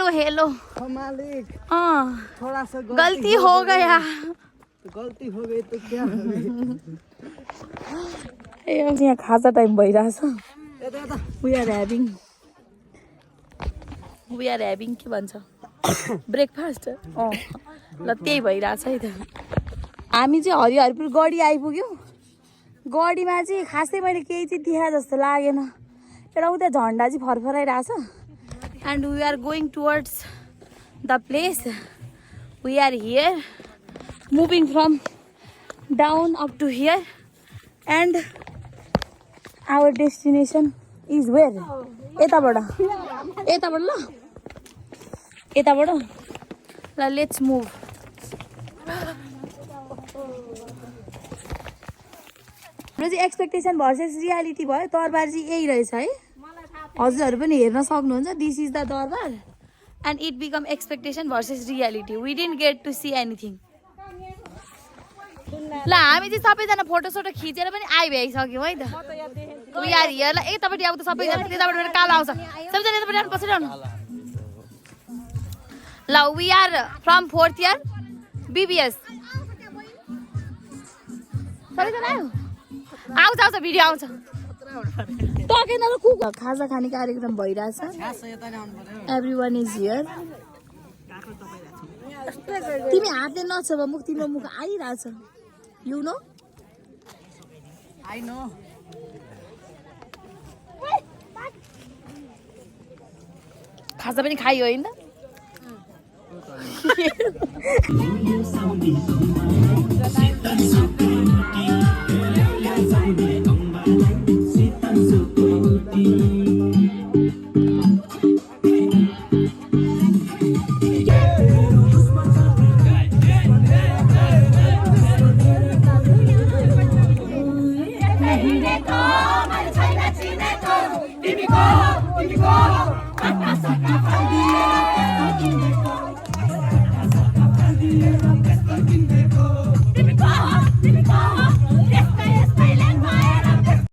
Hello hello मालिक थोड़ा सा गलती हो गया। गलती हो गई तो क्या हो गई? यहाँ खाजा टाइम भइरहेछ। वी आर ह्याभिङ के भन्छ ब्रेकफास्ट। ल त्यही भइरहेछ है त। हामी चाहिँ हरिहरपुर गढी आइपुग्यौँ। गढीमा चाहिँ खासै मैले केही चाहिँ देखा जस्तो लागेन। एउटा उता झन्डा चाहिँ फरफराइरहेछ। And we are going towards the place. We are here moving from down up to here and our destination is where. यताबाट यताबाट ल यताबाट ल लेट्स मुभ। हाम्रो चाहिँ एक्सपेक्टेसन भर्सेस रियालिटी भयो। दरबार चाहिँ यही रहेछ है। हजुरहरू पनि हेर्न सक्नुहुन्छ। This is the Durbar and it become expectation versus reality. We didn't get to see anything. ल हामी चाहिँ सबैजना फोटोसोटो खिचेर पनि आइभइसक्यौँ है त। We are here. ल यतापट्टि आउँदा सबैजना त्यताबाट मेरो कालो आउँछ। सबैजना यतापट्टि आउनु बसिरहनु। ल we are from 4th year BBS। सबैजना आयो? आउँछ आउँछ भिडियो आउँछ। टकेन र कुक खाजा खाने कार्यक्रम भइरहेछ। Everyone is here. तिमी हातले नछेब मुख तिम्रो मुख आइरहेछ। You know I know. खाजा पनि खाइयो होइन त?